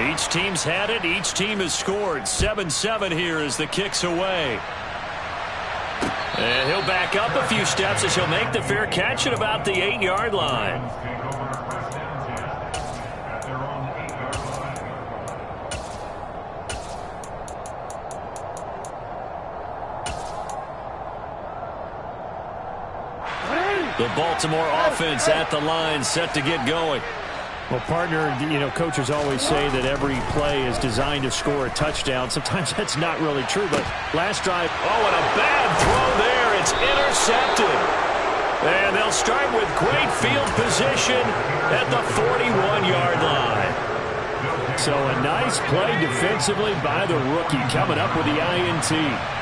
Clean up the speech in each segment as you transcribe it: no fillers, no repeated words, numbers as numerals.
Each team's had it. Each team has scored. 7-7 here as the kick's away. And he'll back up a few steps as he'll make the fair catch at about the 8-yard line. The Baltimore offense at the line, set to get going. Well, partner, coaches always say that every play is designed to score a touchdown. Sometimes that's not really true, but last drive. Oh, and a bad throw there. It's intercepted. And they'll start with great field position at the 41-yard line. So a nice play defensively by the rookie coming up with the INT.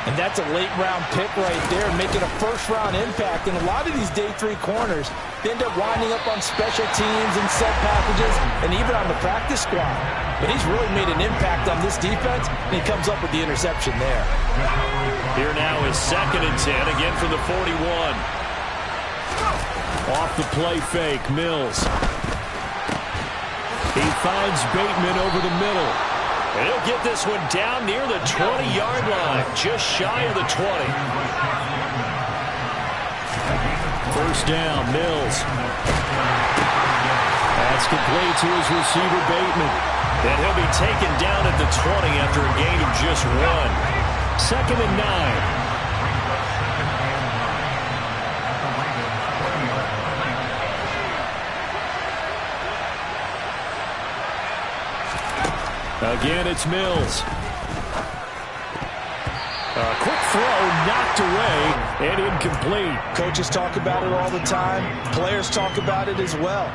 And that's a late-round pick right there, making a first-round impact. And a lot of these day 3 corners, they end up winding up on special teams and set packages and even on the practice squad. But he's really made an impact on this defense, and he comes up with the interception there. Here now is 2nd and 10, again from the 41. Off the play fake, Mills. He finds Bateman over the middle. And he'll get this one down near the 20-yard line, just shy of the 20. First down, Mills. That's complete to his receiver, Bateman. And he'll be taken down at the 20 after a gain of just 1. 2nd and 9. Again, it's Mills. A quick throw knocked away and incomplete. Coaches talk about it all the time. Players talk about it as well.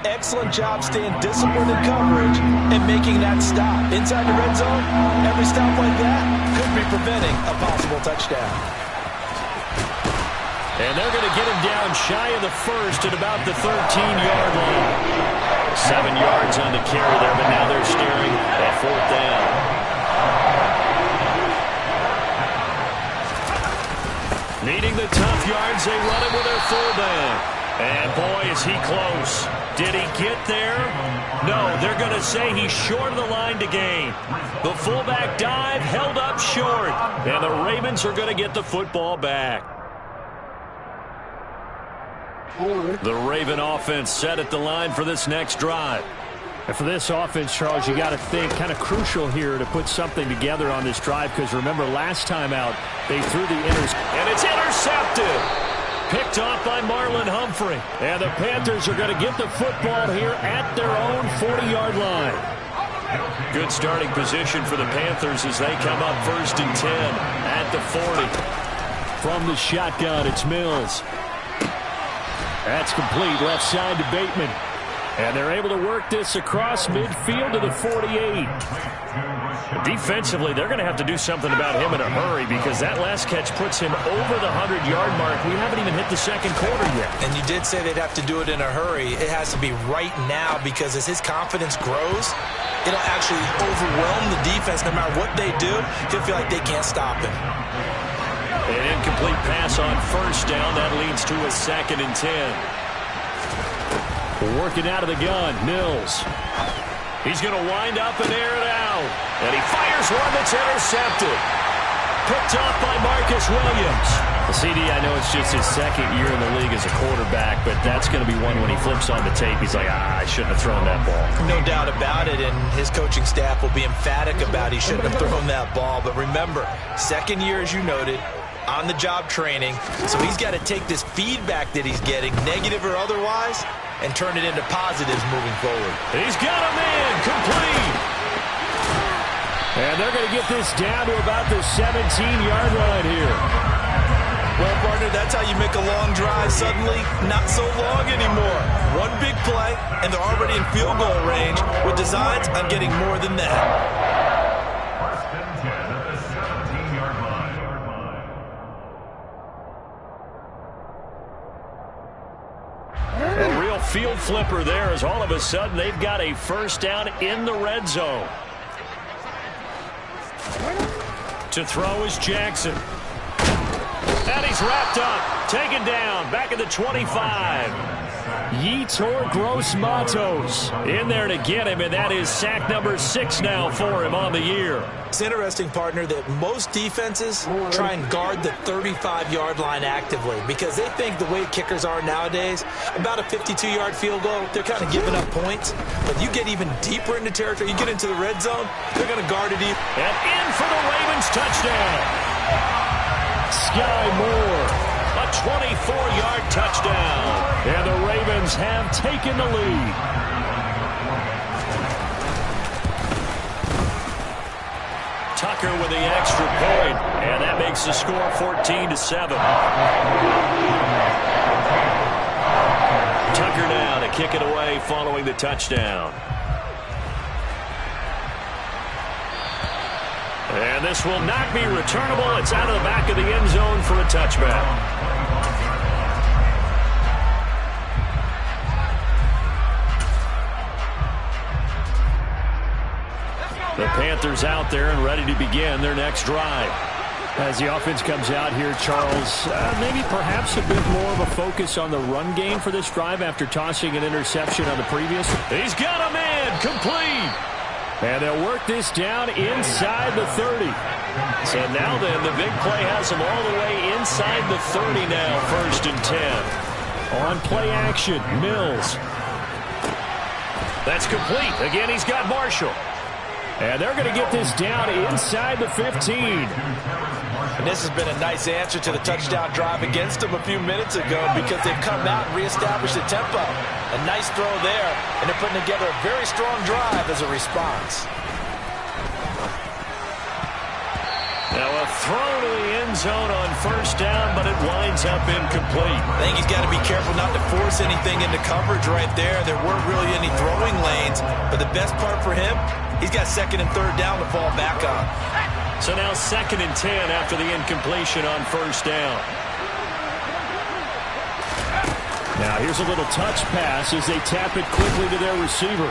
Excellent job staying disciplined in coverage and making that stop. Inside the red zone, every stop like that could be preventing a possible touchdown. And they're going to get him down shy of the first at about the 13-yard line. 7 yards on the carry there, but now they're staring at 4th down. Needing the tough yards, they run it with their fullback. And boy, is he close. Did he get there? No, they're going to say he's short of the line to gain. The fullback dive held up short. And the Ravens are going to get the football back. The Raven offense set at the line for this next drive. And for this offense, Charles, you got to think kind of crucial here to put something together on this drive, because remember last time out they threw the and it's intercepted. Picked off by Marlon Humphrey. And the Panthers are going to get the football here at their own 40-yard line. Good starting position for the Panthers as they come up 1st and 10 at the 40. From the shotgun, it's Mills. That's complete, left side to Bateman. And they're able to work this across midfield to the 48. Defensively, they're going to have to do something about him in a hurry, because that last catch puts him over the 100-yard mark. We haven't even hit the 2nd quarter yet. And you did say they'd have to do it in a hurry. It has to be right now, because as his confidence grows, it'll actually overwhelm the defense. No matter what they do, he'll feel like they can't stop him. An incomplete pass on 1st down. That leads to a 2nd and 10. Working out of the gun, Mills. He's going to wind up and air it out. And he fires one that's intercepted. Picked off by Marcus Williams. CD, I know it's just his 2nd year in the league as a quarterback, but that's going to be one when he flips on the tape, he's like, I shouldn't have thrown that ball. No doubt about it, and his coaching staff will be emphatic about he shouldn't have thrown that ball. But remember, 2nd year, as you noted, on-the-job training, so he's got to take this feedback that he's getting, negative or otherwise, and turn it into positives moving forward. He's got him in, complete. And they're going to get this down to about the 17-yard line here. Well, partner, that's how you make a long drive suddenly not so long anymore. One big play, and they're already in field goal range with designs on getting more than that. A real field flipper there, as all of a sudden they've got a 1st down in the red zone. To throw is Jackson. And he's wrapped up, taken down, back at the 25. Yetur Gross-Matos in there to get him, and that is sack number 6 now for him on the year. It's interesting, partner, that most defenses try and guard the 35-yard line actively because they think the way kickers are nowadays, about a 52-yard field goal, they're kind of giving up points. But you get even deeper into territory, you get into the red zone, they're going to guard it even. And in for the Ravens touchdown. Sky Moore. A 24-yard touchdown. And the Ravens have taken the lead. Tucker with the extra point, and that makes the score 14-7. Tucker now to kick it away following the touchdown. And this will not be returnable. It's out of the back of the end zone for a touchback. The Panthers out there and ready to begin their next drive. As the offense comes out here, Charles, maybe perhaps a bit more of a focus on the run game for this drive after tossing an interception on the previous. He's got a man complete. And they'll work this down inside the 30. So now then, the big play has them all the way inside the 30 now, 1st and 10. On play action, Mills. That's complete. Again, he's got Marshall. And they're going to get this down inside the 15. And this has been a nice answer to the touchdown drive against them a few minutes ago because they've come out and reestablished the tempo. A nice throw there, and they're putting together a very strong drive as a response. Now a throw to the end zone on 1st down, but it winds up incomplete. I think he's got to be careful not to force anything into coverage right there. There weren't really any throwing lanes, but the best part for him, he's got 2nd and 3rd down to fall back on. So now 2nd and 10 after the incompletion on 1st down. Now here's a little touch pass as they tap it quickly to their receiver.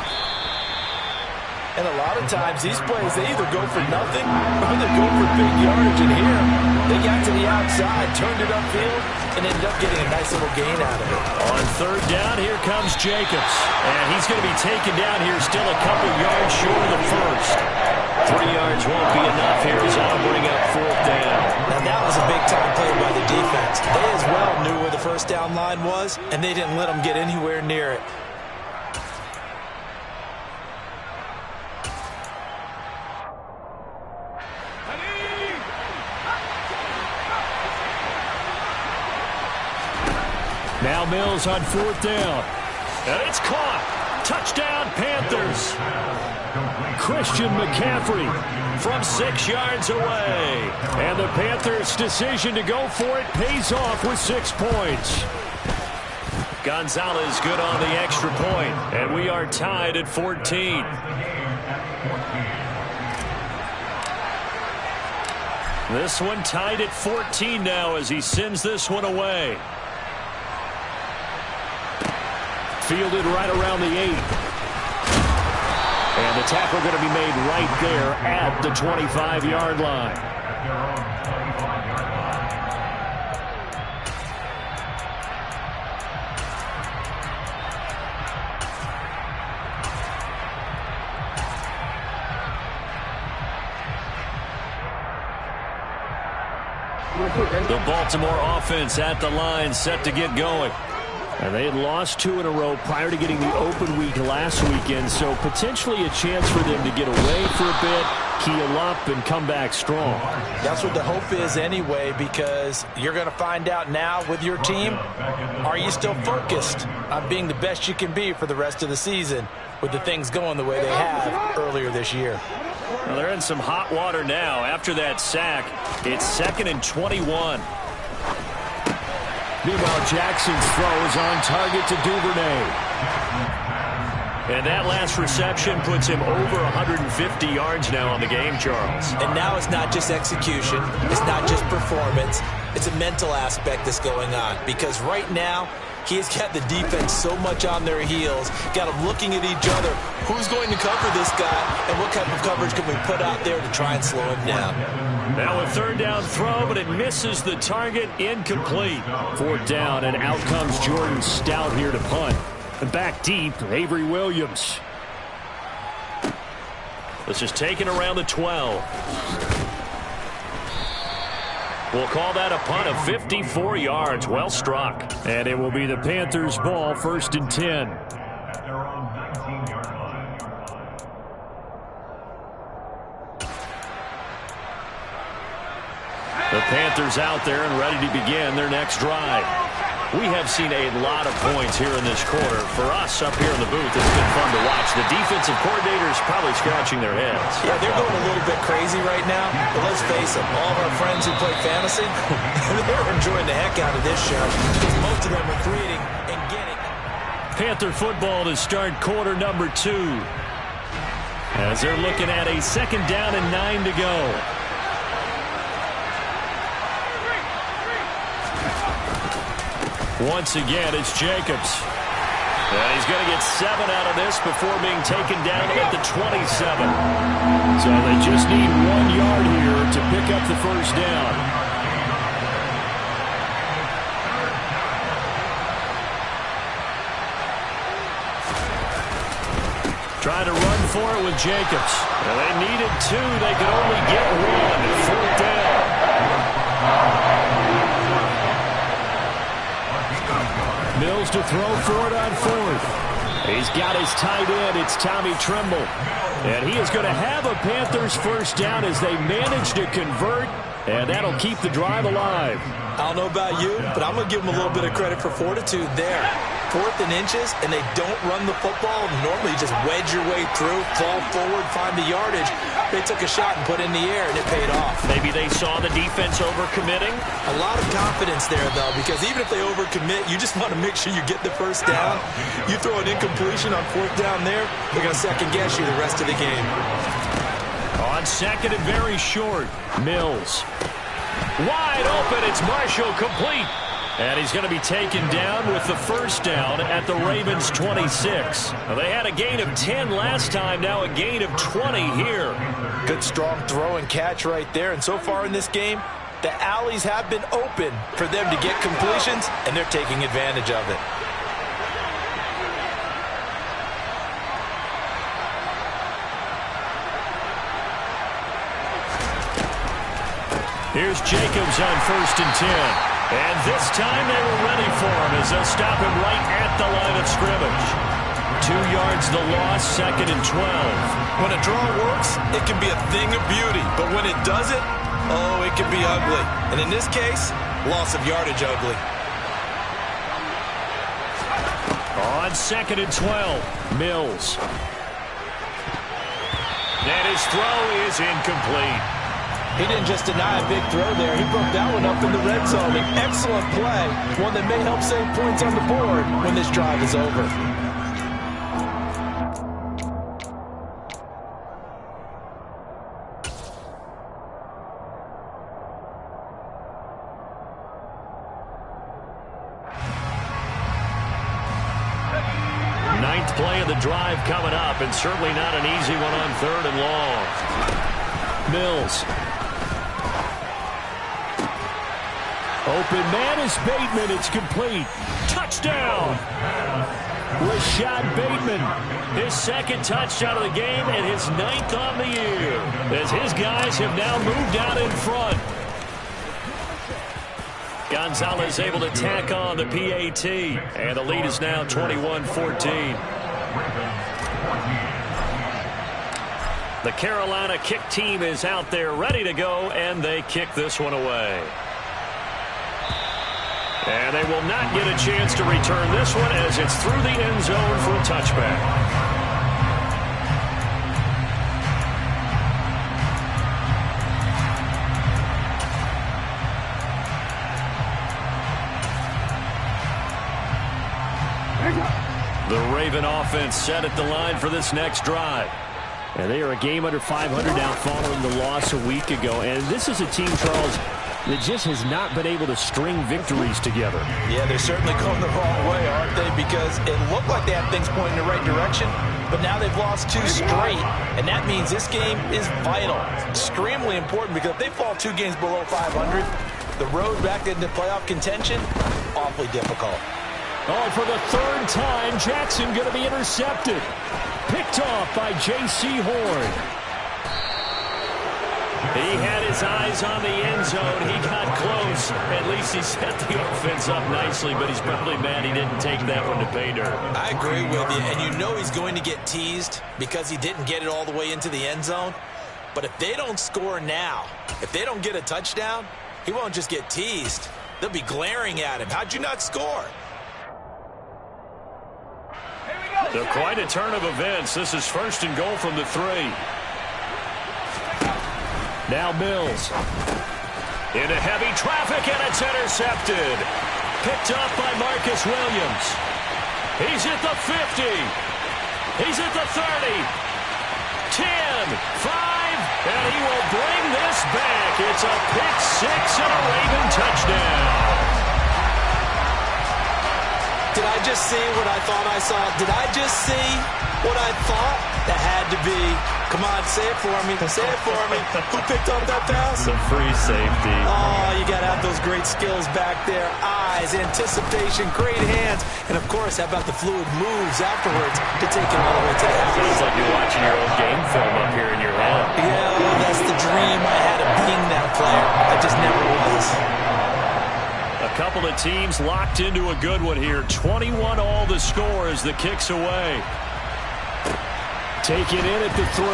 And a lot of times these plays, they either go for nothing or they go for big yardage. And here, they got to the outside, turned it upfield, and ended up getting a nice little gain out of it. On 3rd down, here comes Jacobs. And he's going to be taken down here still a couple yards short of the 1st. 3 yards won't be enough here as I'll bring up 4th down. And that was a big-time play by the defense. They as well knew where the 1st down line was, and they didn't let them get anywhere near it. Now Mills on 4th down. And it's caught. Touchdown, Panthers. Christian McCaffrey from 6 yards away. And the Panthers' decision to go for it pays off with 6 points. Gonzalez good on the extra point. And we are tied at 14. This one tied at 14 now as he sends this one away. Fielded right around the 8. And the tackle going to be made right there at the 25-yard line. The Baltimore offense at the line, set to get going. And they had lost 2 in a row prior to getting the open week last weekend, so potentially a chance for them to get away for a bit, heal up, and come back strong. That's what the hope is anyway, because you're going to find out now with your team, are you still focused on being the best you can be for the rest of the season with the things going the way they have earlier this year? Well, they're in some hot water now. After that sack, it's 2nd and 21. Meanwhile, Jackson's throw is on target to Duvernay. And that last reception puts him over 150 yards now on the game, Charles. And now it's not just execution. It's not just performance. It's a mental aspect that's going on. Because right now, he's got the defense so much on their heels, got them looking at each other. Who's going to cover this guy, and what type of coverage can we put out there to try and slow him down? Now a 3rd down throw, but it misses the target, incomplete. 4th down, and out comes Jordan Stout here to punt. Back deep, Avery Williams. This is taken around the 12. We'll call that a punt of 54 yards. Well struck. And it will be the Panthers' ball, 1st and 10. The Panthers out there and ready to begin their next drive. We have seen a lot of points here in this quarter. For us up here in the booth, it's been fun to watch. The defensive coordinators probably scratching their heads. Yeah, they're going a little bit crazy right now. But let's face it, all of our friends who play fantasy, they're enjoying the heck out of this show because most of them are creating and getting. Panther football to start quarter number 2. As they're looking at a 2nd down and 9 to go. Once again, it's Jacobs. And he's going to get 7 out of this before being taken down at the 27. So they just need 1 yard here to pick up the 1st down. Trying to run for it with Jacobs. Well, they needed 2. They could only get 1. 4th down. Mills to throw for it on 4th. He's got his tight end. It's Tommy Tremble. And he is going to have a Panthers 1st down as they manage to convert. And that'll keep the drive alive. I don't know about you, but I'm going to give them a little bit of credit for fortitude there. 4th and inches, and they don't run the football. Normally, you just wedge your way through, fall forward, find the yardage. They took a shot and put it in the air, and it paid off. Maybe they saw the defense overcommitting. A lot of confidence there, though, because even if they overcommit, you just want to make sure you get the 1st down. You throw an incompletion on 4th down there, they're going to second-guess you the rest of the game. On 2nd and very short, Mills. Wide open, it's Marshall, complete. And he's going to be taken down with the 1st down at the Ravens' 26. Well, they had a gain of 10 last time, now a gain of 20 here. Good strong throw and catch right there. And so far in this game, the alleys have been open for them to get completions, and they're taking advantage of it. Here's Jacobs on 1st and 10. And this time they were ready for him as they'll stop him right at the line of scrimmage. 2 yards the loss, 2nd and 12. When a draw works, it can be a thing of beauty. But when it doesn't, oh, it can be ugly. And in this case, loss of yardage ugly. On 2nd and 12, Mills. And his throw is incomplete. He didn't just deny a big throw there. He broke that one up in the red zone. An excellent play, one that may help save points on the board when this drive is over. Ninth play of the drive coming up, and certainly not an easy one on 3rd and long. Mills. Open man is Bateman. It's complete. Touchdown! Rashad Bateman. His 2nd touchdown of the game and his 9th on the year, as his guys have now moved out in front. Gonzalez able to tack on the PAT, and the lead is now 21-14. The Carolina kick team is out there ready to go, and they kick this one away. And they will not get a chance to return this one as it's through the end zone for a touchback. The Raven offense set at the line for this next drive. And they are a game under 500 now following the loss a week ago. And this is a team, Charles, that just has not been able to string victories together. Yeah, they're certainly going the wrong way, aren't they? Because it looked like they had things pointing in the right direction, but now they've lost 2 straight, and that means this game is vital. It's extremely important because if they fall 2 games below 500, the road back into playoff contention, awfully difficult. Oh, for the third time, Jackson going to be intercepted. Picked off by J.C. Horn. He had his eyes on the end zone. He got close. At least he set the offense up nicely, but he's probably mad he didn't take that one to pay dirt. I agree with you, and you know he's going to get teased because he didn't get it all the way into the end zone. But if they don't score now, if they don't get a touchdown, he won't just get teased. They'll be glaring at him. How'd you not score? They're quite a turn of events. This is 1st and goal from the 3. Now Mills. Into heavy traffic, and it's intercepted. Picked up by Marcus Williams. He's at the 50. He's at the 30. 10, 5, and he will bring this back. It's a pick 6 and a Raven touchdown. Did I just see what I thought I saw? Did I just see what I thought? That had to be. Come on, say it for me. Say it for me. Who picked up that pass? The free safety. Oh, you got to have those great skills back there. Eyes, anticipation, great hands. And, of course, how about the fluid moves afterwards to take it all the way to the house? It's like you're watching your own game film up here in your head. Yeah, well, that's the dream I had of being that player. I just never was. A couple of teams locked into a good one here. 21 all the score as the kick's away. Take it in at the 3.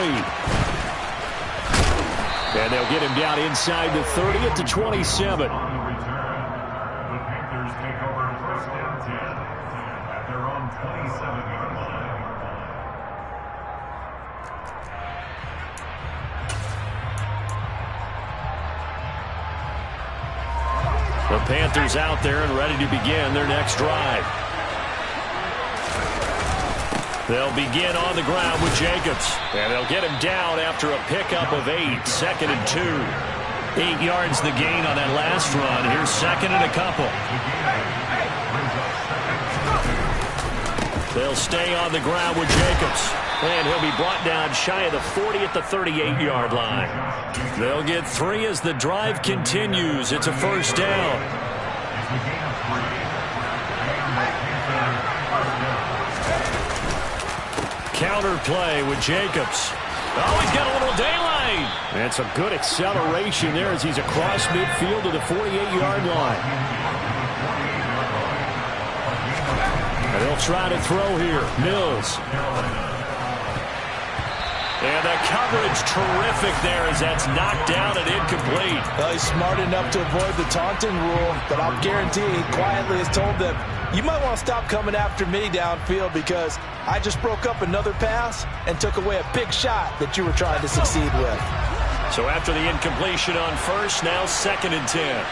And they'll get him down inside the 30 at the 27. The Panthers out there and ready to begin their next drive. They'll begin on the ground with Jacobs. And they'll get him down after a pickup of 8. 2nd and 2. 8 yards the gain on that last run. Here's 2nd and a couple. They'll stay on the ground with Jacobs. And he'll be brought down shy of the 40 at the 38-yard line. They'll get 3 as the drive continues. It's a 1st down. Counter play with Jacobs. Oh, he's got a little daylight. And some good acceleration there as he's across midfield to the 48-yard line. And they'll try to throw here. Mills. And the coverage terrific there as that's knocked down and incomplete. Well, he's smart enough to avoid the taunting rule, but I'll guarantee he quietly has told them, you might want to stop coming after me downfield because I just broke up another pass and took away a big shot that you were trying to succeed with. So after the incompletion on 1st, now 2nd and 10.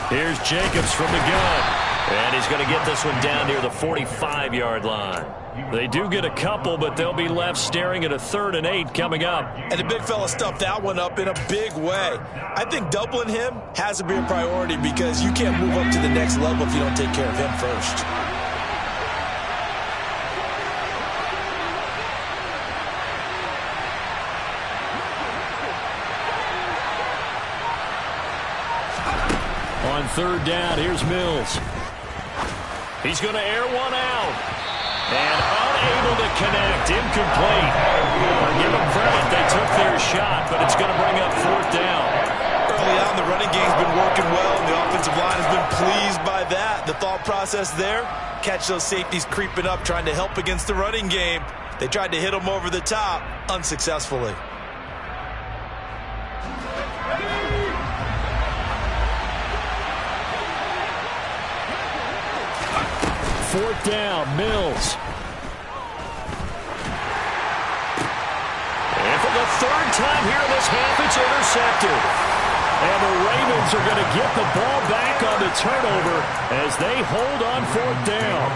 Here's Jacobs from the gun. And he's going to get this one down near the 45-yard line. They do get a couple, but they'll be left staring at a 3rd and 8 coming up. And the big fella stuffed that one up in a big way. I think doubling him has to be a priority because you can't move up to the next level if you don't take care of him first. On 3rd down, here's Mills. He's going to air one out. And unable to connect. Incomplete. Give them credit. They took their shot, but it's going to bring up 4th down. Early on, the running game's been working well, and the offensive line has been pleased by that. The thought process there, catch those safeties creeping up, trying to help against the running game. They tried to hit them over the top, unsuccessfully. Fourth down, Mills. And for the 3rd time here in this half, it's intercepted. And the Ravens are going to get the ball back on the turnover as they hold on 4th down.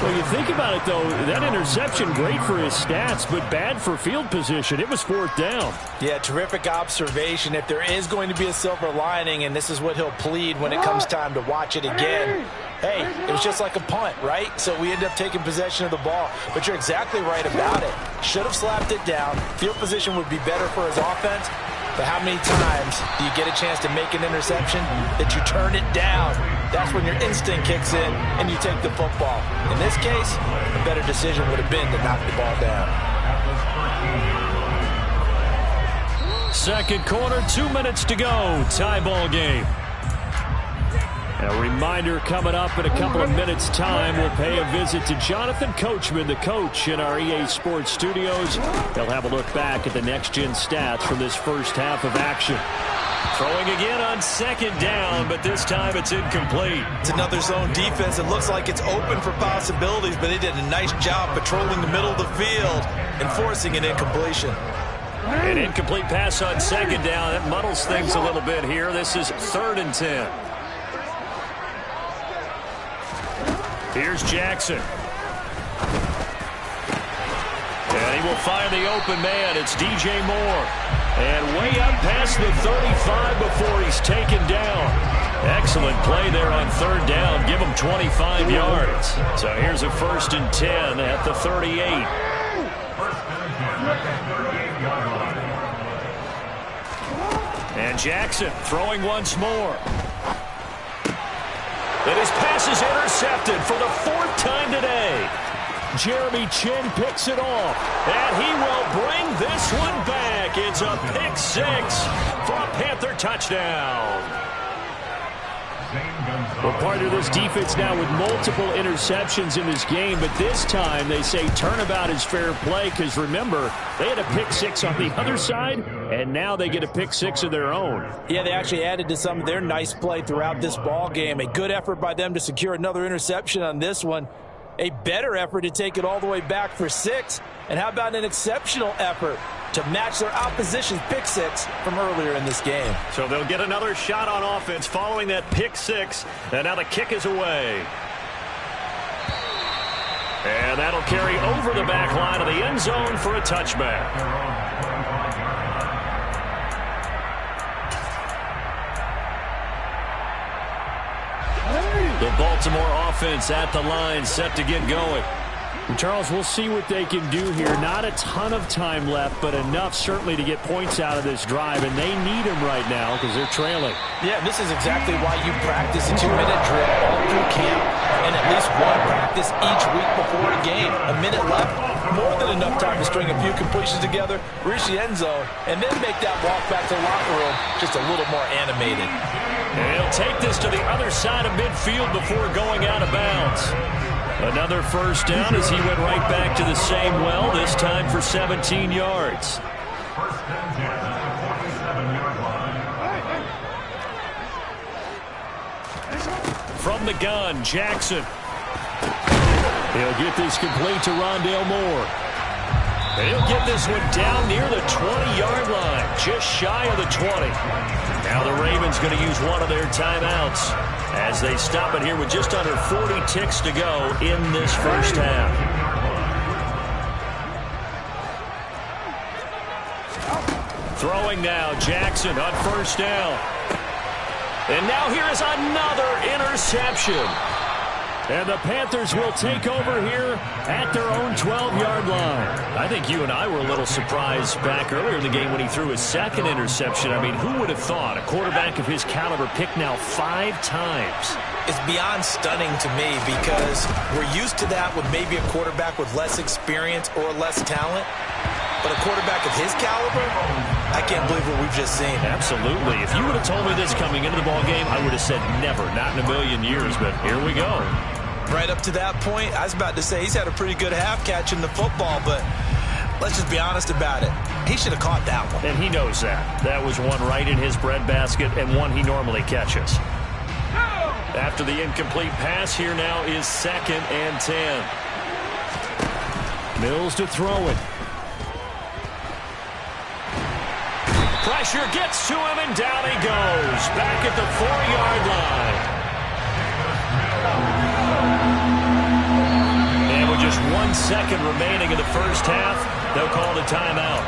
Well, you think about it, though, that interception, great for his stats, but bad for field position. It was 4th down. Yeah, terrific observation. If there is going to be a silver lining, and this is what he'll plead when it comes time to watch it again, hey, it was just like a punt, right? So we end up taking possession of the ball. But you're exactly right about it. Should have slapped it down. Field position would be better for his offense. But how many times do you get a chance to make an interception that you turn it down? That's when your instinct kicks in and you take the football. In this case, a better decision would have been to knock the ball down. Second quarter, 2 minutes to go. Tie ball game. A reminder coming up in a couple of minutes' time. We'll pay a visit to Jonathan Coachman, the coach in our EA Sports studios. They'll have a look back at the next-gen stats from this first half of action. Throwing again on 2nd down, but this time it's incomplete. It's another zone defense. It looks like it's open for possibilities, but they did a nice job patrolling the middle of the field and forcing an incompletion. An incomplete pass on 2nd down. That muddles things a little bit here. This is 3rd and 10. Here's Jackson. And he will find the open man. It's DJ Moore. And way up past the 35 before he's taken down. Excellent play there on 3rd down. Give him 25 yards. So here's a 1st and 10 at the 38. And Jackson throwing once more. And his pass is intercepted for the 4th time today. Jeremy Chin picks it off. And he will bring this one back. It's a pick 6 for a Panther touchdown. Well, part of this defense now with multiple interceptions in this game, but this time they say turnabout is fair play because, remember, they had a pick 6 on the other side, and now they get a pick 6 of their own. Yeah, they actually added to some of their nice play throughout this ball game. A good effort by them to secure another interception on this one. A better effort to take it all the way back for 6. And how about an exceptional effort to match their opposition's pick 6 from earlier in this game. So they'll get another shot on offense following that pick 6. And now the kick is away. And that'll carry over the back line of the end zone for a touchback. The Baltimore offense at the line, set to get going. And Charles, we'll see what they can do here. Not a ton of time left, but enough certainly to get points out of this drive, and they need them right now because they're trailing. Yeah, this is exactly why you practice a 2-minute drill all through camp and at least one practice each week before a game. A minute left, more than enough time to string a few completions together, reach the end zone, and then make that walk back to the locker room just a little more animated. And he'll take this to the other side of midfield before going out of bounds. Another 1st down as he went right back to the same well, this time for 17 yards. From the gun, Jackson. He'll get this complete to Rondale Moore. And he'll get this one down near the 20-yard line, just shy of the 20. Now the Ravens going to use one of their timeouts as they stop it here with just under 40 ticks to go in this first half. Throwing now, Jackson on 1st down. And now here is another interception. And the Panthers will take over here at their own 12-yard line. I think you and I were a little surprised back earlier in the game when he threw his 2nd interception. I mean, who would have thought a quarterback of his caliber picked now 5 times? It's beyond stunning to me because we're used to that with maybe a quarterback with less experience or less talent. But a quarterback of his caliber, I can't believe what we've just seen. Absolutely. If you would have told me this coming into the ballgame, I would have said never, not in a million years, but here we go. Right up to that point, I was about to say he's had a pretty good half catching the football, but let's just be honest about it. He should have caught that one. And he knows that. That was one right in his breadbasket and one he normally catches. After the incomplete pass, here now is 2nd and 10. Mills to throw it. Pressure gets to him, and down he goes. Back at the 4-yard line. And with just 1 second remaining in the first half, they'll call the timeout.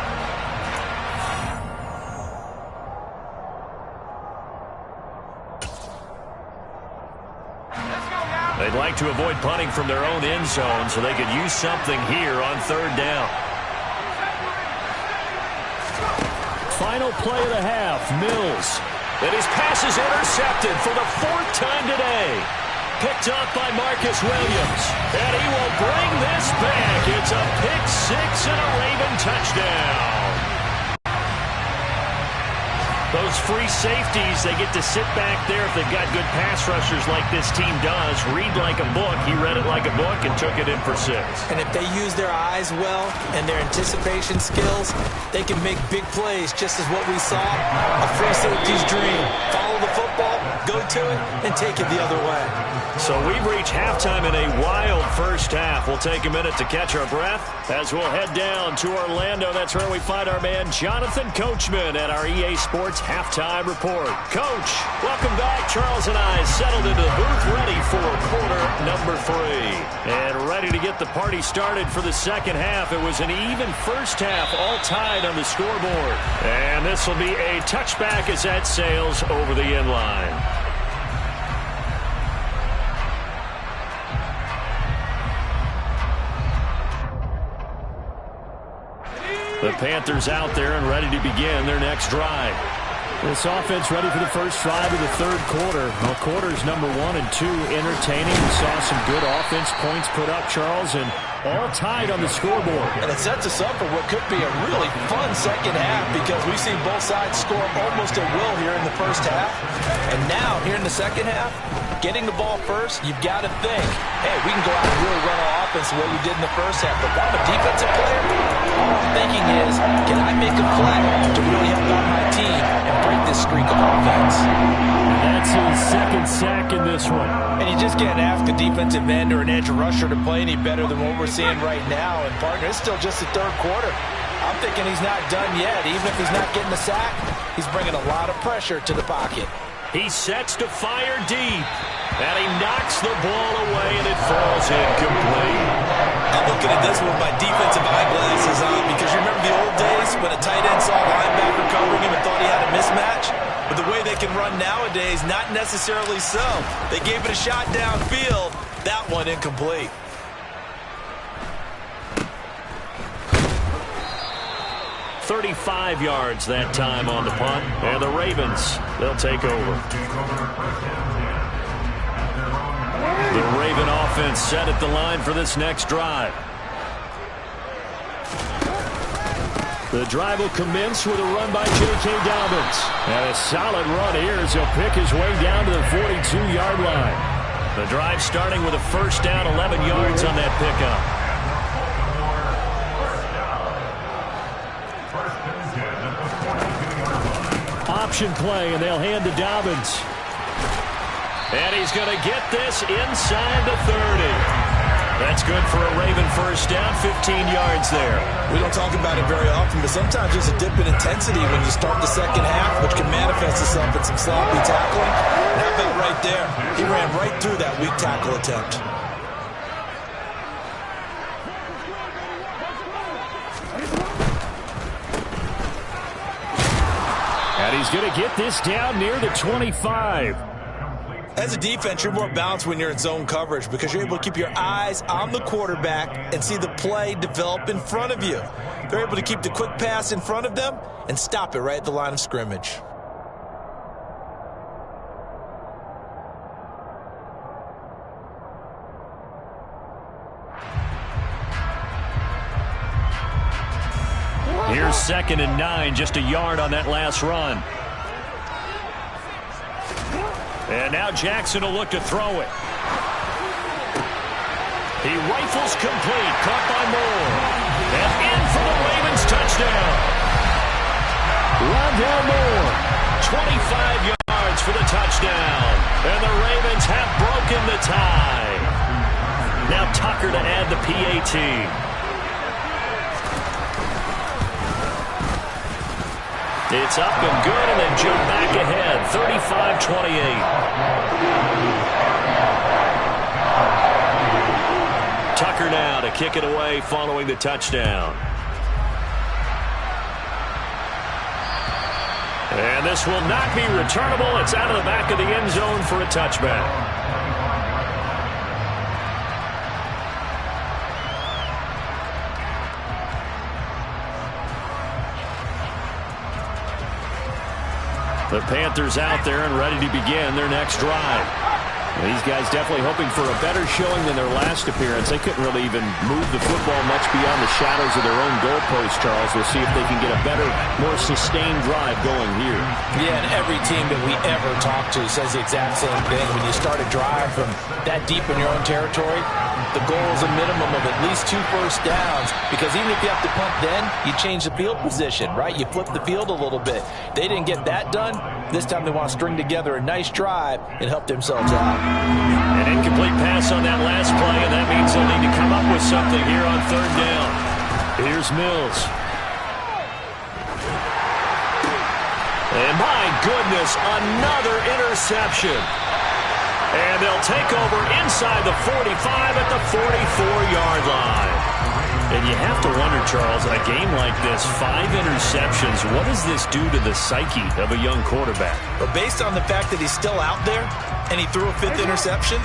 They'd like to avoid punting from their own end zone so they could use something here on 3rd down. Final play of the half, Mills. And his pass is intercepted for the 4th time today. Picked up by Marcus Williams. And he will bring this back. It's a pick 6 and a Raven touchdown. Those free safeties, they get to sit back there if they've got good pass rushers like this team does. Read like a book. He read it like a book and took it in for 6. And if they use their eyes well and their anticipation skills, they can make big plays, just as what we saw. A free safety's dream. Follow the football, go to it, and take it the other way. So we've reached halftime in a wild first half. We'll take a minute to catch our breath as we'll head down to Orlando. That's where we find our man Jonathan Coachman at our EA Sports Halftime Report. Coach, welcome back. Charles and I settled into the booth, ready for quarter number 3. And ready to get the party started for the second half. It was an even first half, all tied on the scoreboard. And this will be a touchback as that sails over the end line. The Panthers out there and ready to begin their next drive. This offense ready for the first drive of the 3rd quarter. Well, quarters number 1 and 2 entertaining. We saw some good offense points put up, Charles, and all tied on the scoreboard. And it sets us up for what could be a really fun second half because we've seen both sides score almost at will here in the first half. And now, here in the second half, getting the ball first, you've got to think, hey, we can go out and really run our offense the way we did in the first half. But if I'm a defensive player, all I'm thinking is, can I make a play to really help out my team and break this streak of offense? That's his 2nd sack in this one. And you just can't ask a defensive end or an edge rusher to play any better than what we're seeing right now. And, partner, it's still just the 3rd quarter. I'm thinking he's not done yet. Even if he's not getting the sack, he's bringing a lot of pressure to the pocket. He sets to fire deep. And he knocks the ball away, and it falls incomplete. I'm looking at this with my defensive eyeglasses on because you remember the old days when a tight end saw a linebacker covering him and thought he had a mismatch? But the way they can run nowadays, not necessarily so. They gave it a shot downfield. That one incomplete. "35 yards that time on the punt. And the Ravens, they'll take over. The Raven offense set at the line for this next drive. The drive will commence with a run by J.K. Dobbins. And a solid run here as he'll pick his way down to the 42-yard line. The drive starting with a first down, 11 yards on that pickup. Option play, and they'll hand to Dobbins. And he's going to get this inside the 30. That's good for a Raven first down, 15 yards there. We don't talk about it very often, but sometimes there's a dip in intensity when you start the second half, which can manifest itself in some sloppy tackling. And how about right there? He ran right through that weak tackle attempt. And he's going to get this down near the 25. As a defense, you're more balanced when you're in zone coverage because you're able to keep your eyes on the quarterback and see the play develop in front of you. They're able to keep the quick pass in front of them and stop it right at the line of scrimmage. Here's 2nd and 9, just a yard on that last run. And now Jackson will look to throw it. He rifles complete, caught by Moore. And in for the Ravens touchdown. Rondell Moore. 25 yards for the touchdown. And the Ravens have broken the tie. Now Tucker to add the PAT. It's up and good, and then jump back ahead, 35-28. Tucker now to kick it away following the touchdown. And this will not be returnable. It's out of the back of the end zone for a touchback. The Panthers out there and ready to begin their next drive. These guys definitely hoping for a better showing than their last appearance. They couldn't really even move the football much beyond the shadows of their own goalpost, Charles. We'll see if they can get a better, more sustained drive going here. Yeah, and every team that we ever talk to says the exact same thing. When you start a drive from that deep in your own territory, the goal is a minimum of at least 2 first downs, because even if you have to punt then, you change the field position, right? You flip the field a little bit. They didn't get that done. This time they want to string together a nice drive and help themselves out. An incomplete pass on that last play, and that means they'll need to come up with something here on third down. Here's Mills. And my goodness, another interception. And they'll take over inside the 45 at the 44-yard line. And you have to wonder, Charles, in a game like this, 5 interceptions, what does this do to the psyche of a young quarterback? But based on the fact that he's still out there and he threw a 5th interception,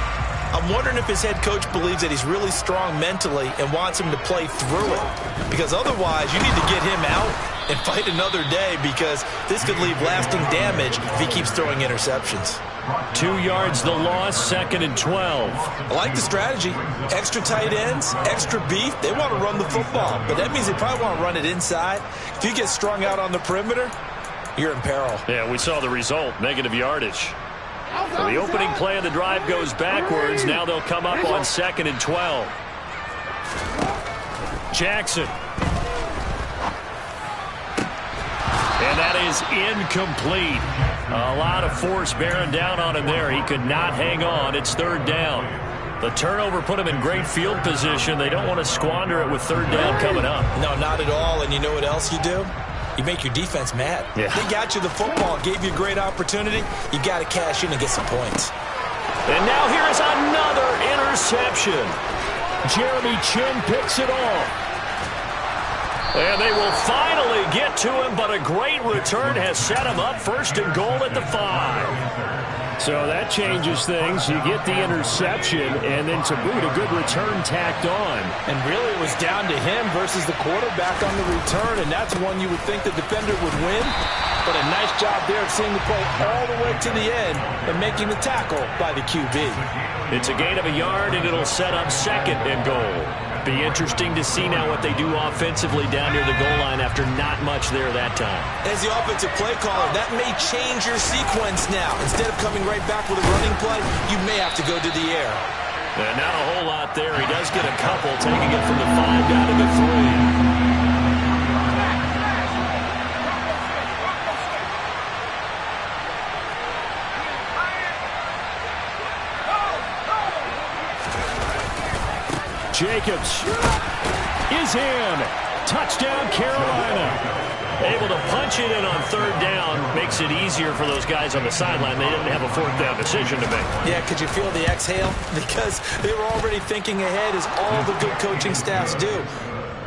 I'm wondering if his head coach believes that he's really strong mentally and wants him to play through it. Because otherwise, you need to get him out and fight another day, because this could leave lasting damage if he keeps throwing interceptions. 2 yards the loss, 2nd and 12. I like the strategy. Extra tight ends, extra beef. They want to run the football, but that means they probably want to run it inside. If you get strung out on the perimeter, you're in peril. Yeah, we saw the result, negative yardage. So the opening play of the drive goes backwards. Now they'll come up on 2nd and 12. Jackson. And that is incomplete. A lot of force bearing down on him there. He could not hang on. It's 3rd down. The turnover put him in great field position. They don't want to squander it with 3rd down coming up. No, not at all. And you know what else you do? You make your defense mad. Yeah. They got you the football, gave you a great opportunity. You got to cash in and get some points. And now here is another interception. Jeremy Chin picks it off. And they will finally get to him, but a great return has set him up 1st and goal at the 5. So that changes things. You get the interception, and then to boot, a good return tacked on. And really it was down to him versus the quarterback on the return, and that's one you would think the defender would win. But a nice job there of seeing the play all the way to the end and making the tackle by the QB. It's a gain of a yard, and it'll set up 2nd and goal. Be interesting to see now what they do offensively down near the goal line after not much there that time. As the offensive play caller, that may change your sequence now. Instead of coming right back with a running play, you may have to go to the air. And not a whole lot there. He does get a couple, taking it from the 5 down to the 3. Jacobs is in. Touchdown, Carolina. Able to punch it in on 3rd down. Makes it easier for those guys on the sideline. They didn't have a 4th down decision to make. Yeah, could you feel the exhale? Because they were already thinking ahead, as all the good coaching staffs do.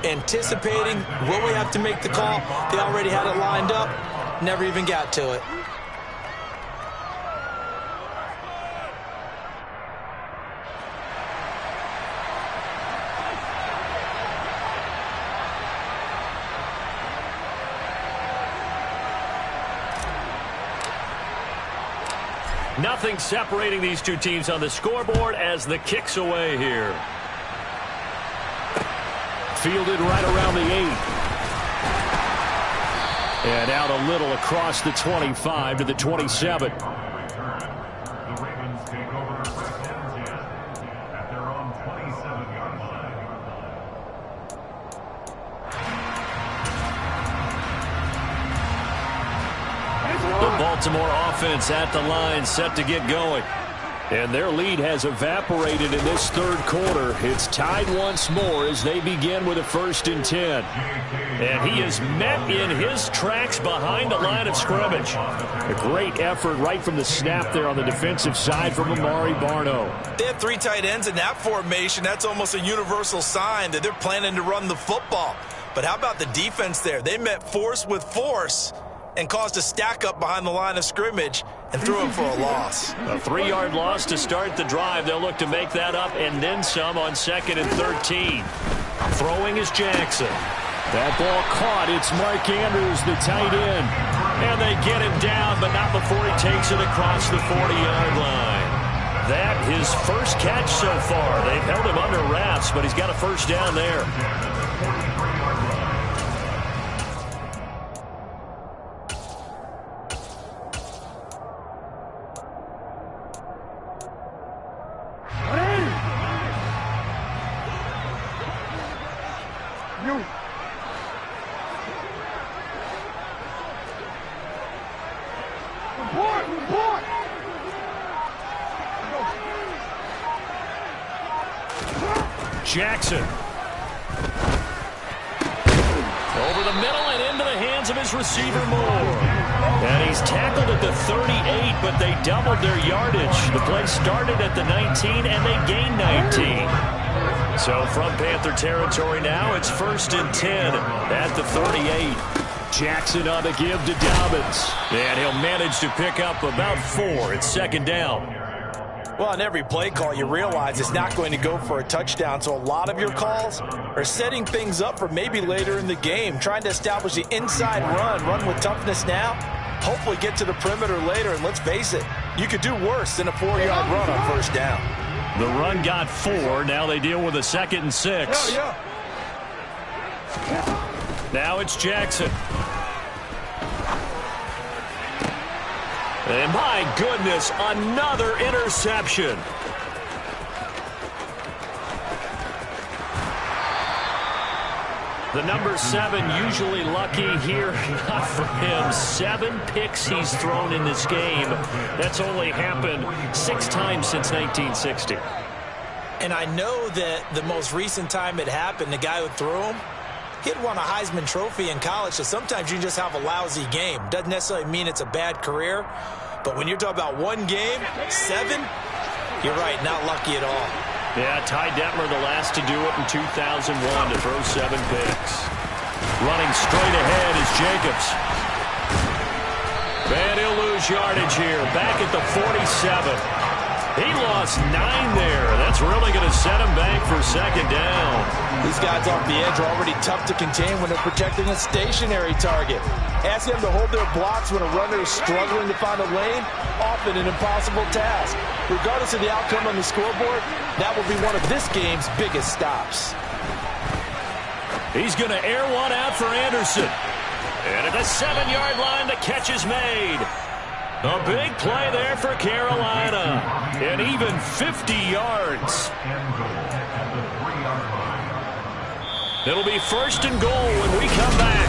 Anticipating, will we have to make the call? They already had it lined up. Never even got to it. Nothing separating these two teams on the scoreboard as the kick's away here. Fielded right around the 8. And out a little across the 25 to the 27. The Baltimore offense at the line, set to get going. And their lead has evaporated in this third quarter. It's tied once more as they begin with a 1st and 10. And he is met in his tracks behind the line of scrimmage. A great effort right from the snap there on the defensive side from Amari Barno. They have 3 tight ends in that formation. That's almost a universal sign that they're planning to run the football. But how about the defense there? They met force with force and caused a stack up behind the line of scrimmage and threw him for a loss. A 3-yard loss to start the drive. They'll look to make that up and then some on 2nd and 13. Throwing is Jackson. That ball caught. It's Mark Andrews, the tight end. And they get him down, but not before he takes it across the 40-yard line. That his first catch so far. They've held him under wraps, but he's got a 1st down there. Jackson. Over the middle and into the hands of his receiver Moore. And he's tackled at the 38, but they doubled their yardage. The play started at the 19, and they gained 19. So from Panther territory now, it's 1st and 10 at the 38. Jackson on the give to Dobbins. And he'll manage to pick up about 4. It's 2nd down. Well, on every play call, you realize it's not going to go for a touchdown. So a lot of your calls are setting things up for maybe later in the game, trying to establish the inside run with toughness now, hopefully get to the perimeter later. And let's face it, you could do worse than a 4-yard run on 1st down. The run got 4. Now they deal with a 2nd and 6. Now it's Jackson. And my goodness, another interception. The number 7 usually lucky here. Not for him. 7 picks he's thrown in this game. That's only happened 6 times since 1960. And I know that the most recent time it happened, the guy who threw him, he'd won a Heisman Trophy in college, so sometimes you just have a lousy game. Doesn't necessarily mean it's a bad career, but when you're talking about 1 game, 7, you're right, not lucky at all. Yeah, Ty Detmer the last to do it in 2001 to throw 7 picks. Running straight ahead is Jacobs. And he'll lose yardage here, back at the 47. He lost 9 there. That's really going to set him back for 2nd down. These guys off the edge are already tough to contain when they're protecting a stationary target. Ask them to hold their blocks when a runner is struggling to find a lane, often an impossible task. Regardless of the outcome on the scoreboard, that will be one of this game's biggest stops. He's going to air one out for Anderson. And at the 7-yard line, the catch is made. A big play there for Carolina. And even 50 yards. It'll be 1st and goal when we come back.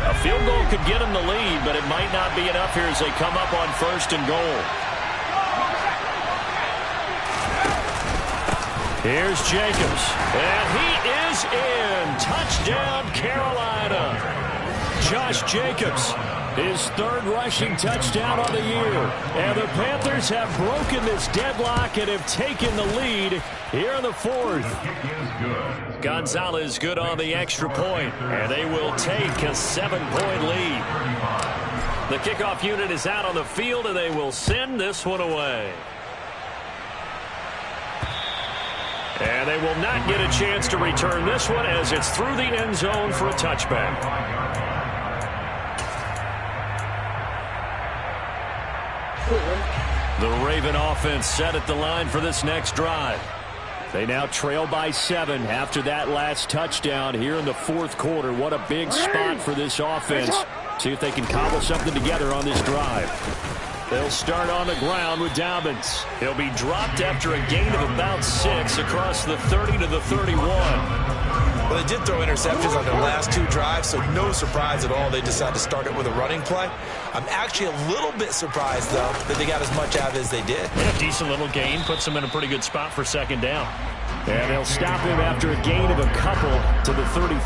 A field goal could get him the lead, but it might not be enough here as they come up on 1st and goal. Here's Jacobs. And he is in. Touchdown, Carolina. Josh Jacobs, his 3rd rushing touchdown on the year. And the Panthers have broken this deadlock and have taken the lead here in the 4th. Gonzalez good on the extra point, and they will take a 7-point lead. The kickoff unit is out on the field, and they will send this one away. And they will not get a chance to return this one as it's through the end zone for a touchback. The Raven offense set at the line for this next drive. They now trail by 7 after that last touchdown here in the 4th quarter. What a big spot for this offense. See if they can cobble something together on this drive. They'll start on the ground with Dobbins. He'll be dropped after a gain of about 6 across the 30 to the 31. Well, they did throw interceptions on their last 2 drives, so no surprise at all they decided to start it with a running play. I'm actually a little bit surprised, though, that they got as much out of it as they did. Yeah, decent little gain. Puts them in a pretty good spot for second down. And they'll stop him after a gain of a couple to the 33.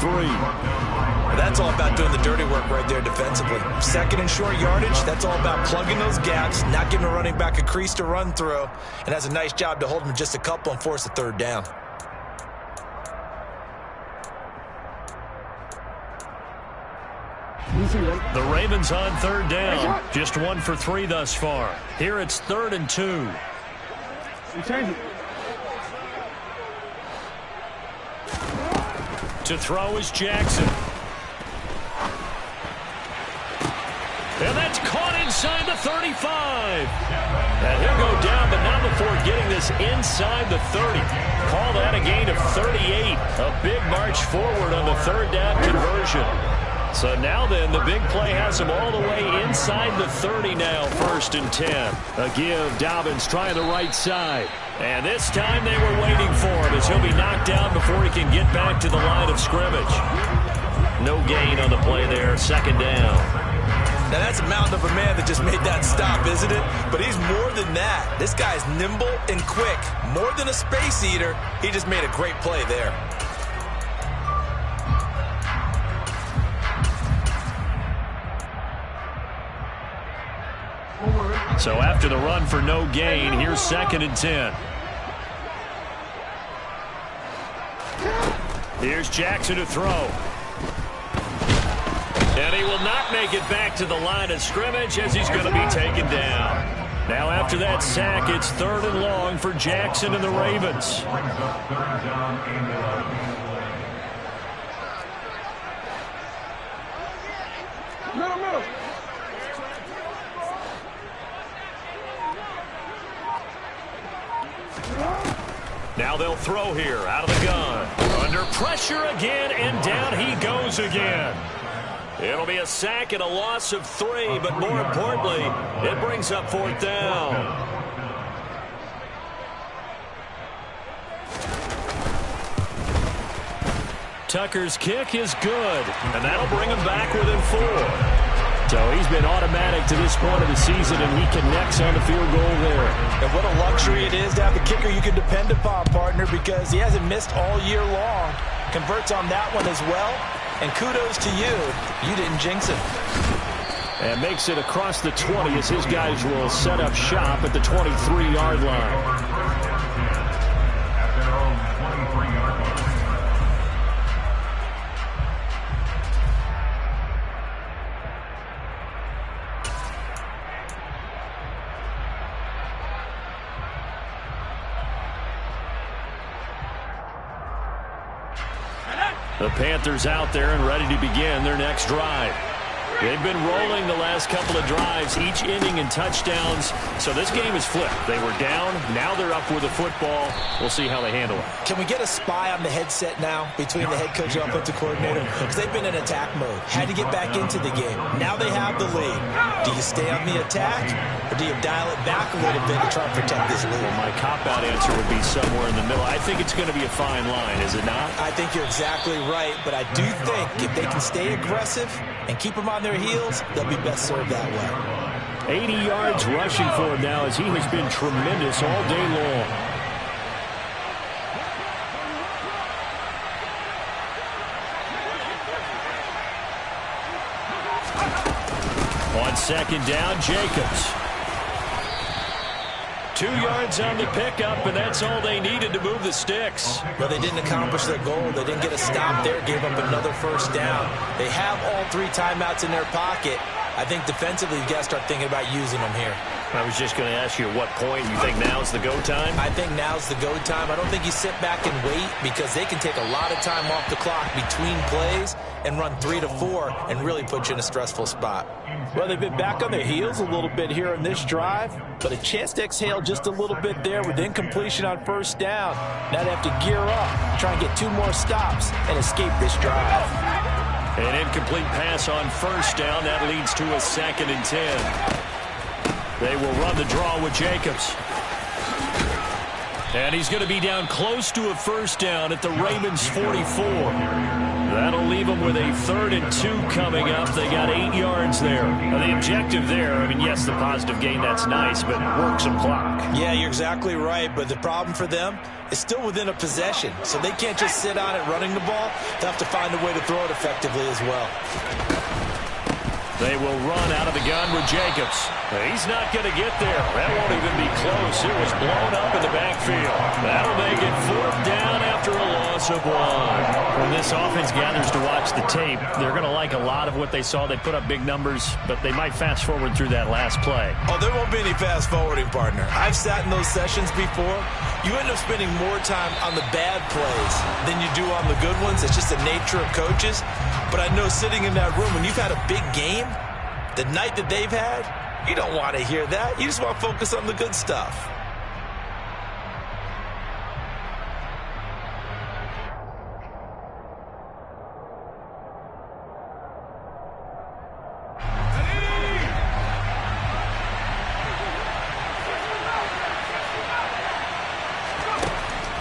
That's all about doing the dirty work right there defensively. Second and short yardage, that's all about plugging those gaps, not giving a running back a crease to run through, and has a nice job to hold him just a couple and force a third down. The Ravens on third down. Just 1 for 3 thus far. Here it's 3rd and 2. To throw is Jackson. And that's caught inside the 35. And he'll go down, but not before getting this inside the 30. Call that a gain of 38. A big march forward on the 3rd down conversion. So now then, the big play has him all the way inside the 30 now, 1st and 10. A give, Dobbins trying the right side. And this time they were waiting for him as he'll be knocked down before he can get back to the line of scrimmage. No gain on the play there, 2nd down. Now that's a mountain of a man that just made that stop, isn't it? But he's more than that. This guy's nimble and quick. More than a space eater, he just made a great play there. So after the run for no gain, here's 2nd and 10. Here's Jackson to throw. And he will not make it back to the line of scrimmage as he's going to be taken down. Now after that sack, it's 3rd and long for Jackson and the Ravens. Middle. Now they'll throw here out of the gun. Under pressure again, and down he goes again. It'll be a sack and a loss of 3, but more importantly, it brings up 4th down. Tucker's kick is good, and that'll bring him back within 4. So he's been automatic to this point of the season, and he connects on the field goal there. And what a luxury it is to have a kicker you can depend upon, partner, because he hasn't missed all year long. Converts on that one as well. And kudos to you. You didn't jinx it. And makes it across the 20 as his guys will set up shop at the 23-yard line. The Panthers out there and ready to begin their next drive. They've been rolling the last couple of drives, each inning in touchdowns. So this game is flipped. They were down. Now they're up with the football. We'll see how they handle it. Can we get a spy on the headset now between the head coach and offensive coordinator? Because they've been in attack mode. Had to get back into the game. Now they have the lead. Do you stay on the attack, or do you dial it back a little bit to try and protect this lead? Well, my cop-out answer would be somewhere in the middle. I think it's going to be a fine line, is it not? I think you're exactly right, but I do think if they can stay aggressive and keep them on their heels, they'll be best served that way. 80 yards rushing for him now as he has been tremendous all day long. On 2nd down, Jacobs. 2 yards on the pickup, and that's all they needed to move the sticks. Well, they didn't accomplish their goal. They didn't get a stop there, gave up another 1st down. They have all 3 timeouts in their pocket. I think defensively, you've got to start thinking about using them here. I was just going to ask you at what point you think now's the go time? I think now's the go time. I don't think you sit back and wait because they can take a lot of time off the clock between plays and run 3 to 4 and really put you in a stressful spot. Well, they've been back on their heels a little bit here in this drive, but a chance to exhale just a little bit there with incompletion on 1st down. Now they have to gear up, try and get 2 more stops and escape this drive. An incomplete pass on 1st down. That leads to a 2nd and 10. They will run the draw with Jacobs. And he's going to be down close to a first down at the Ravens' 44. That'll leave them with a 3rd and 2 coming up. They got 8 yards there. Now, the objective there, I mean, yes, the positive gain, that's nice, but work some clock. Yeah, you're exactly right, but the problem for them is still within a possession, so they can't just sit on it running the ball. They'll have to find a way to throw it effectively as well. They will run out of the gun with Jacobs. He's not going to get there. That won't even be close. It was blown up in the backfield. That'll make it 4th down after a loss of 1. When this offense gathers to watch the tape, they're going to like a lot of what they saw. They put up big numbers, but they might fast forward through that last play. Oh, there won't be any fast forwarding, partner. I've sat in those sessions before. You end up spending more time on the bad plays than you do on the good ones. It's just the nature of coaches. But I know sitting in that room, when you've had a big game, the night that they've had, you don't want to hear that. You just want to focus on the good stuff.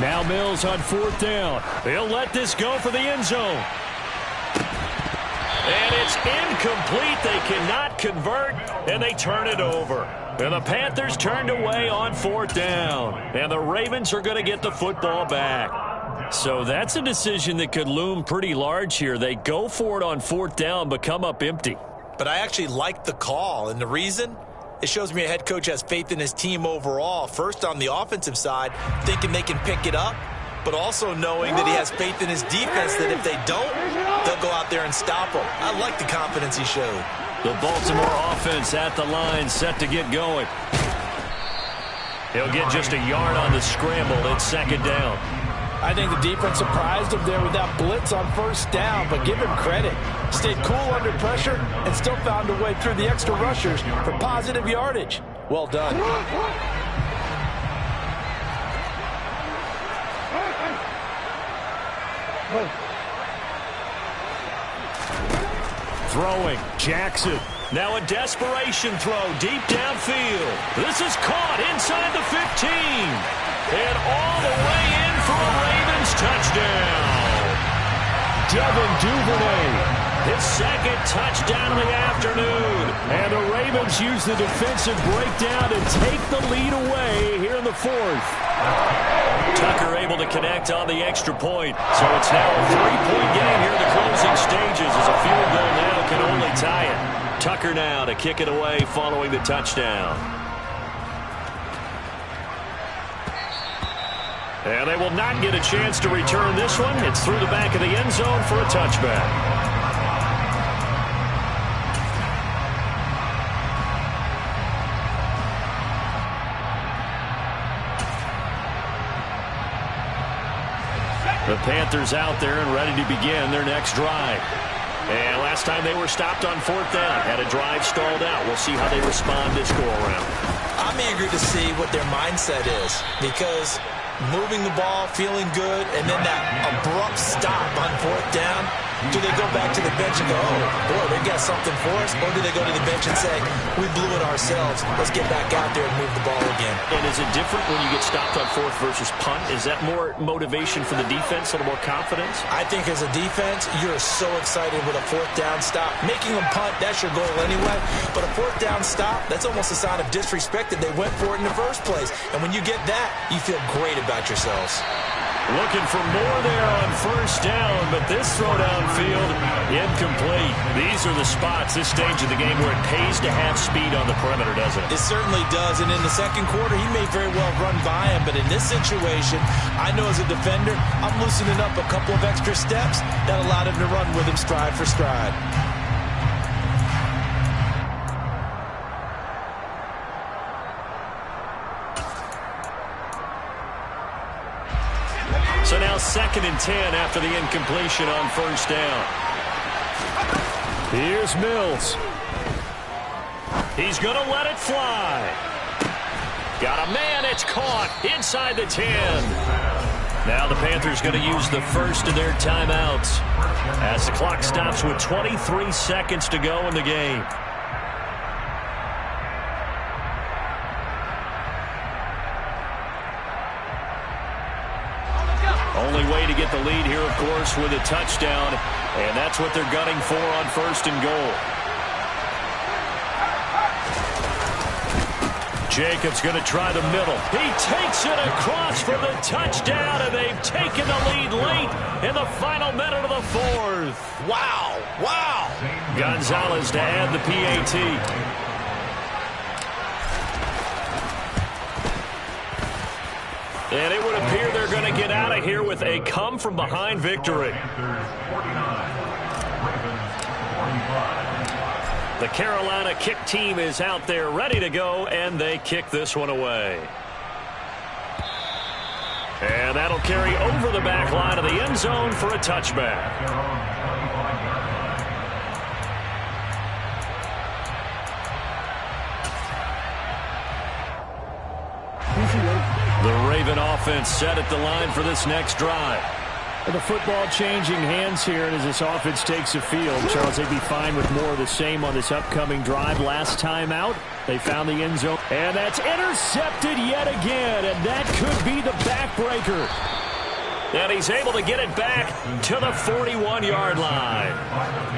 Now Mills on 4th down. He'll let this go for the end zone. And it's incomplete. They cannot convert, and they turn it over. And the Panthers turned away on 4th down. And the Ravens are going to get the football back. So that's a decision that could loom pretty large here. They go for it on 4th down, but come up empty. But I actually like the call, and the reason? It shows me a head coach has faith in his team overall. First, on the offensive side, thinking they can pick it up, but also knowing that he has faith in his defense that if they don't, they'll go out there and stop them. I like the confidence he showed. The Baltimore offense at the line, set to get going. He'll get just a yard on the scramble. It's 2nd down. I think the defense surprised him there with that blitz on 1st down, but give him credit. Stayed cool under pressure and still found a way through the extra rushers for positive yardage. Well done. Throwing, Jackson. Now a desperation throw deep downfield. This is caught inside the 15. And all the way in for a Ravens touchdown. Devin Duvernay. His 2nd touchdown of the afternoon. And the Ravens use the defensive breakdown to take the lead away here in the 4th. Tucker able to connect on the extra point. So it's now a 3-point game here in the closing stages as a field goal now can only tie it. Tucker now to kick it away following the touchdown. And they will not get a chance to return this one. It's through the back of the end zone for a touchback. The Panthers out there and ready to begin their next drive. And last time they were stopped on 4th down, had a drive stalled out. We'll see how they respond this go-around. I'm eager to see what their mindset is, because moving the ball, feeling good, and then that abrupt stop on 4th down, do they go back to the bench and go, oh, boy, they got something for us? Or do they go to the bench and say, we blew it ourselves, let's get back out there and move the ball again? And is it different when you get stopped on 4th versus punt? Is that more motivation for the defense, a little more confidence? I think as a defense, you're so excited with a 4th down stop. Making them punt, that's your goal anyway. But a 4th down stop, that's almost a sign of disrespect that they went for it in the first place. And when you get that, you feel great about yourselves. Looking for more there on 1st down, but this throw downfield, incomplete. These are the spots, this stage of the game, where it pays to have speed on the perimeter, doesn't it? It certainly does, and in the 2nd quarter, he may very well run by him, but in this situation, I know as a defender, I'm loosening up a couple of extra steps that allowed him to run with him stride for stride. So now 2nd and 10 after the incompletion on 1st down. Here's Mills. He's going to let it fly. Got a man, it's caught inside the 10. Now the Panthers going to use the first of their timeouts as the clock stops with 23 seconds to go in the game. Only way to get the lead here, of course, with a touchdown, and that's what they're gunning for on 1st and goal. Jacobs going to try the middle. He takes it across for the touchdown, and they've taken the lead late in the final minute of the 4th. Wow, wow. Gonzalez to add the PAT. And it would appear they're going to get out of here with a come-from-behind victory. The Carolina kick team is out there ready to go, and they kick this one away. And that'll carry over the back line of the end zone for a touchback. The Raven offense set at the line for this next drive. The football changing hands here, and as this offense takes the field, Charles, they'd be fine with more of the same on this upcoming drive. Last time out, they found the end zone. And that's intercepted yet again, and that could be the backbreaker. And he's able to get it back to the 41-yard line.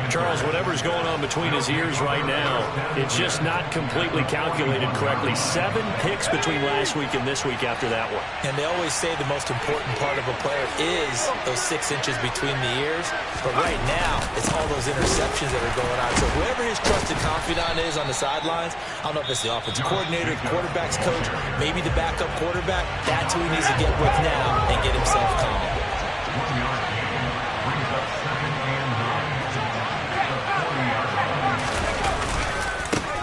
Charles, whatever's going on between his ears right now, it's just not completely calculated correctly. 7 picks between last week and this week after that one. And they always say the most important part of a player is those 6 inches between the ears. But right now, it's all those interceptions that are going on. So whoever his trusted confidant is on the sidelines, I don't know if it's the offensive coordinator, the quarterback's coach, maybe the backup quarterback, that's who he needs to get with now and get himself calm.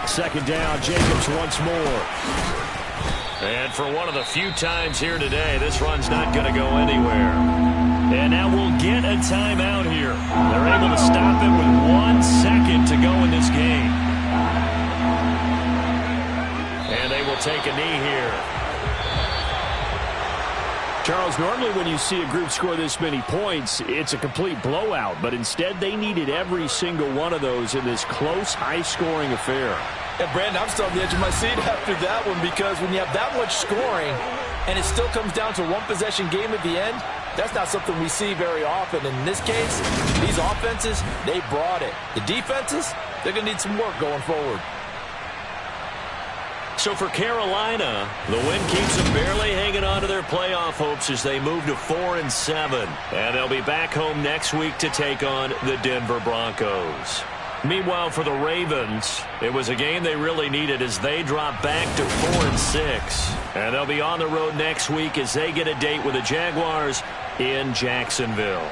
Second down, Jacobs once more. And for one of the few times here today, this run's not going to go anywhere. And now we'll get a timeout here. They're able to stop it with 1 second to go in this game. And they will take a knee here. Charles, normally when you see a group score this many points, it's a complete blowout. But instead, they needed every single one of those in this close, high-scoring affair. Yeah, Brandon, I'm still on the edge of my seat after that one, because when you have that much scoring and it still comes down to a one-possession game at the end, that's not something we see very often. And in this case, these offenses, they brought it. The defenses, they're going to need some work going forward. So for Carolina, the win keeps them barely hanging on to their playoff hopes as they move to 4-7. And they'll be back home next week to take on the Denver Broncos. Meanwhile, for the Ravens, it was a game they really needed as they drop back to 4-6. And they'll be on the road next week as they get a date with the Jaguars in Jacksonville.